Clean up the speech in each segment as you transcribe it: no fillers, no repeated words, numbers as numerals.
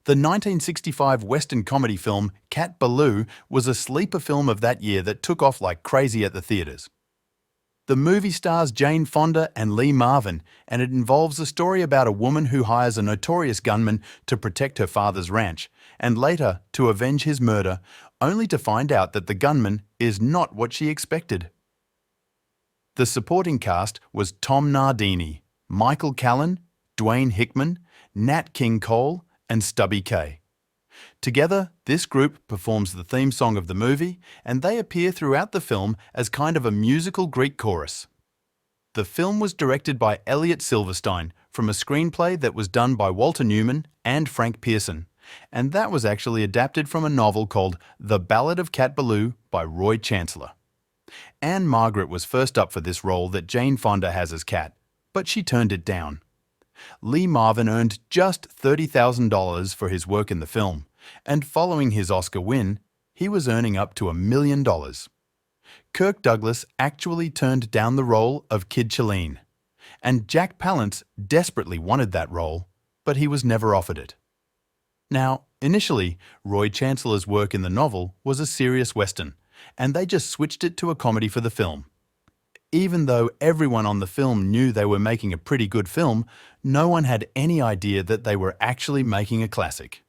The 1965 Western comedy film Cat Ballou was a sleeper film of that year that took off like crazy at the theatres. The movie stars Jane Fonda and Lee Marvin, and it involves a story about a woman who hires a notorious gunman to protect her father's ranch, and later to avenge his murder, only to find out that the gunman is not what she expected. The supporting cast was Tom Nardini, Michael Callan, Dwayne Hickman, Nat King Cole, and Stubby Kaye. Together, this group performs the theme song of the movie, and they appear throughout the film as kind of a musical Greek chorus. The film was directed by Elliot Silverstein from a screenplay that was done by Walter Newman and Frank Pearson, and that was actually adapted from a novel called The Ballad of Cat Ballou by Roy Chancellor. Anne Margaret was first up for this role that Jane Fonda has as Cat, but she turned it down. Lee Marvin earned just $30,000 for his work in the film, and following his Oscar win, he was earning up to $1 million. Kirk Douglas actually turned down the role of Kid Chelene, and Jack Palance desperately wanted that role, but he was never offered it. Now, initially, Roy Chancellor's work in the novel was a serious Western, and they just switched it to a comedy for the film. Even though everyone on the film knew they were making a pretty good film, no one had any idea that they were actually making a classic.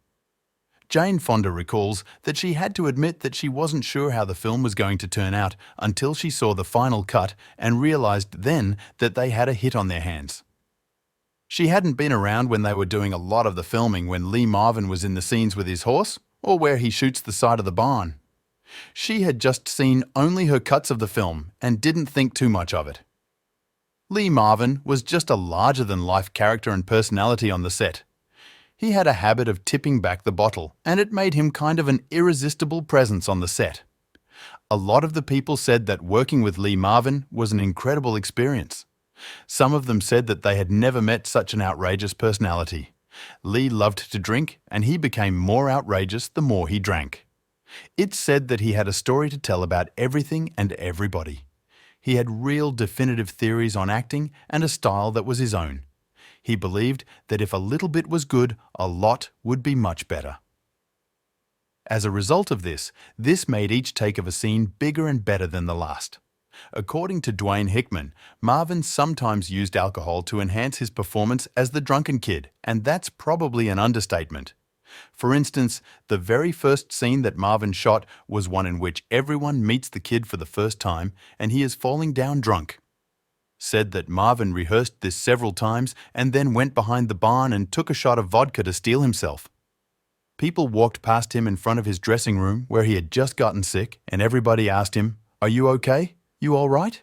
Jane Fonda recalls that she had to admit that she wasn't sure how the film was going to turn out until she saw the final cut and realized then that they had a hit on their hands. She hadn't been around when they were doing a lot of the filming when Lee Marvin was in the scenes with his horse, or where he shoots the side of the barn. She had just seen only her cuts of the film and didn't think too much of it. Lee Marvin was just a larger-than-life character and personality on the set. He had a habit of tipping back the bottle, and it made him kind of an irresistible presence on the set. A lot of the people said that working with Lee Marvin was an incredible experience. Some of them said that they had never met such an outrageous personality. Lee loved to drink, and he became more outrageous the more he drank. It's said that he had a story to tell about everything and everybody. He had real definitive theories on acting and a style that was his own. He believed that if a little bit was good, a lot would be much better. As a result of this made each take of a scene bigger and better than the last. According to Dwayne Hickman, Marvin sometimes used alcohol to enhance his performance as the drunken kid, and that's probably an understatement. For instance, the very first scene that Marvin shot was one in which everyone meets the kid for the first time and he is falling down drunk. Said that Marvin rehearsed this several times and then went behind the barn and took a shot of vodka to steel himself. People walked past him in front of his dressing room where he had just gotten sick, and everybody asked him, "Are you okay? You all right?"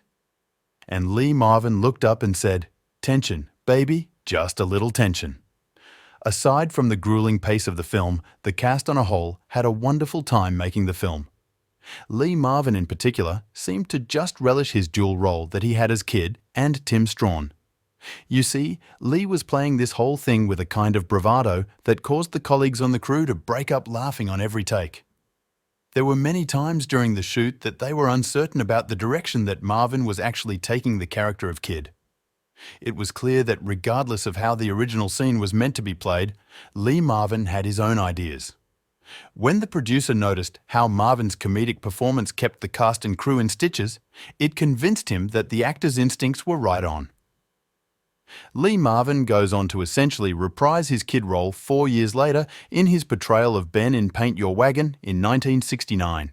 And Lee Marvin looked up and said, "Tension, baby, just a little tension." Aside from the grueling pace of the film, the cast on a whole had a wonderful time making the film. Lee Marvin in particular seemed to just relish his dual role that he had as Kid and Tim Strawn. You see, Lee was playing this whole thing with a kind of bravado that caused the colleagues on the crew to break up laughing on every take. There were many times during the shoot that they were uncertain about the direction that Marvin was actually taking the character of Kid. It was clear that regardless of how the original scene was meant to be played, Lee Marvin had his own ideas. When the producer noticed how Marvin's comedic performance kept the cast and crew in stitches, it convinced him that the actor's instincts were right on. Lee Marvin goes on to essentially reprise his Kid role 4 years later in his portrayal of Ben in Paint Your Wagon in 1969.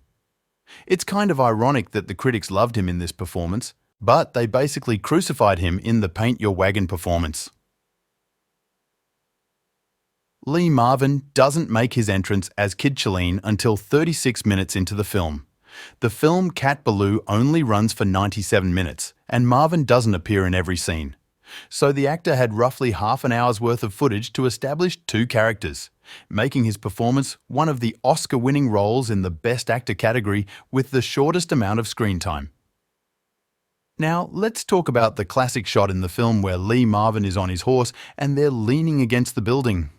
It's kind of ironic that the critics loved him in this performance, but they basically crucified him in the Paint Your Wagon performance. Lee Marvin doesn't make his entrance as Kid Chelene until 36 minutes into the film. The film Cat Ballou only runs for 97 minutes, and Marvin doesn't appear in every scene. So the actor had roughly half an hour's worth of footage to establish two characters, making his performance one of the Oscar-winning roles in the Best Actor category with the shortest amount of screen time. Now, let's talk about the classic shot in the film where Lee Marvin is on his horse and they're leaning against the building.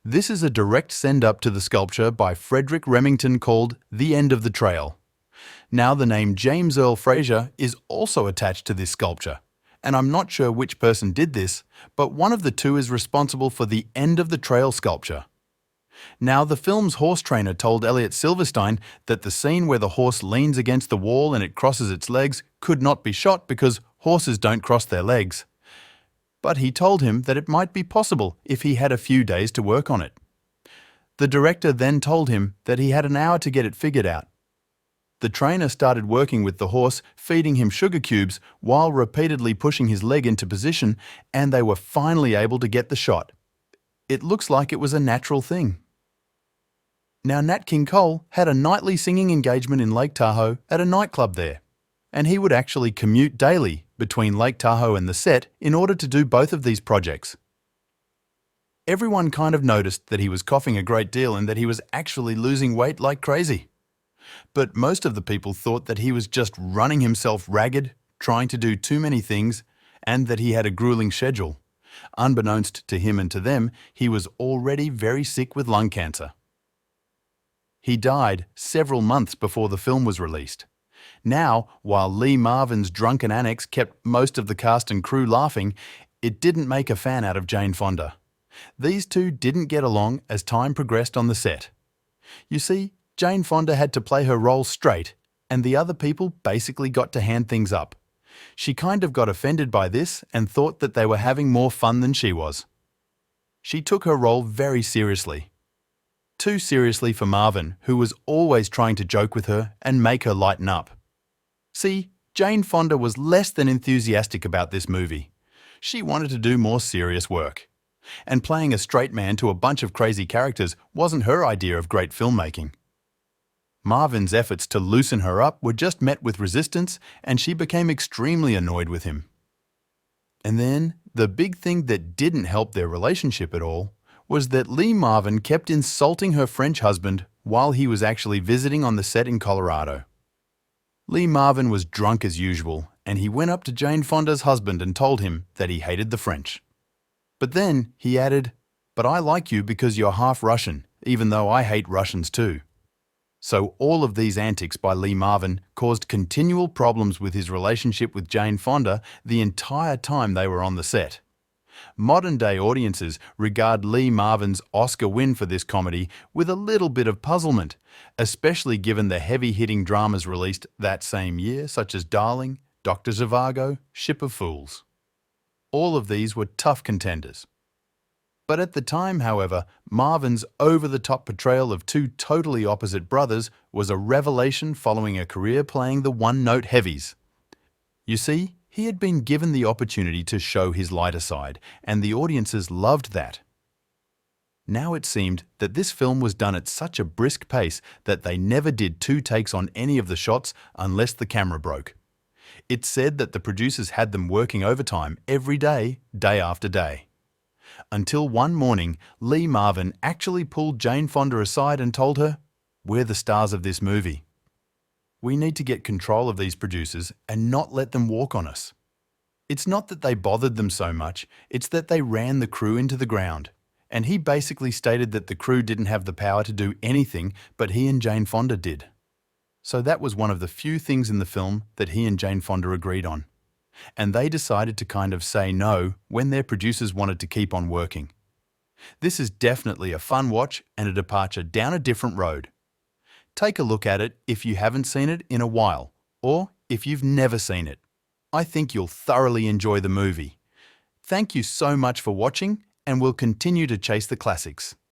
This is a direct send-up to the sculpture by Frederick Remington called The End of the Trail. Now, the name James Earl Fraser is also attached to this sculpture, and I'm not sure which person did this, but one of the two is responsible for the End of the Trail sculpture. Now, the film's horse trainer told Elliot Silverstein that the scene where the horse leans against the wall and it crosses its legs could not be shot because horses don't cross their legs. But he told him that it might be possible if he had a few days to work on it. The director then told him that he had an hour to get it figured out. The trainer started working with the horse, feeding him sugar cubes while repeatedly pushing his leg into position, and they were finally able to get the shot. It looks like it was a natural thing. Now, Nat King Cole had a nightly singing engagement in Lake Tahoe at a nightclub there, and he would actually commute daily between Lake Tahoe and the set in order to do both of these projects. Everyone kind of noticed that he was coughing a great deal and that he was actually losing weight like crazy. But most of the people thought that he was just running himself ragged, trying to do too many things, and that he had a grueling schedule. Unbeknownst to him and to them, he was already very sick with lung cancer. He died several months before the film was released. Now, while Lee Marvin's drunken antics kept most of the cast and crew laughing, it didn't make a fan out of Jane Fonda. These two didn't get along as time progressed on the set. You see, Jane Fonda had to play her role straight, and the other people basically got to hand things up. She kind of got offended by this and thought that they were having more fun than she was. She took her role very seriously. Too seriously for Marvin, who was always trying to joke with her and make her lighten up. See, Jane Fonda was less than enthusiastic about this movie. She wanted to do more serious work. And playing a straight man to a bunch of crazy characters wasn't her idea of great filmmaking. Marvin's efforts to loosen her up were just met with resistance, and she became extremely annoyed with him. And then, the big thing that didn't help their relationship at all was that Lee Marvin kept insulting her French husband while he was actually visiting on the set in Colorado. Lee Marvin was drunk as usual, and he went up to Jane Fonda's husband and told him that he hated the French. But then he added, "But I like you because you're half Russian, even though I hate Russians too." So all of these antics by Lee Marvin caused continual problems with his relationship with Jane Fonda the entire time they were on the set. Modern-day audiences regard Lee Marvin's Oscar win for this comedy with a little bit of puzzlement, especially given the heavy-hitting dramas released that same year, such as Darling, Dr. Zhivago, Ship of Fools. All of these were tough contenders. But at the time, however, Marvin's over-the-top portrayal of two totally opposite brothers was a revelation following a career playing the one-note heavies. You see, he had been given the opportunity to show his lighter side, and the audiences loved that. Now it seemed that this film was done at such a brisk pace that they never did two takes on any of the shots unless the camera broke. It's said that the producers had them working overtime every day, day after day. Until one morning, Lee Marvin actually pulled Jane Fonda aside and told her, "We're the stars of this movie. We need to get control of these producers and not let them walk on us." It's not that they bothered them so much, it's that they ran the crew into the ground. And he basically stated that the crew didn't have the power to do anything, but he and Jane Fonda did. So that was one of the few things in the film that he and Jane Fonda agreed on. And they decided to kind of say no when their producers wanted to keep on working. This is definitely a fun watch and a departure down a different road. Take a look at it if you haven't seen it in a while, or if you've never seen it. I think you'll thoroughly enjoy the movie. Thank you so much for watching, and we'll continue to chase the classics.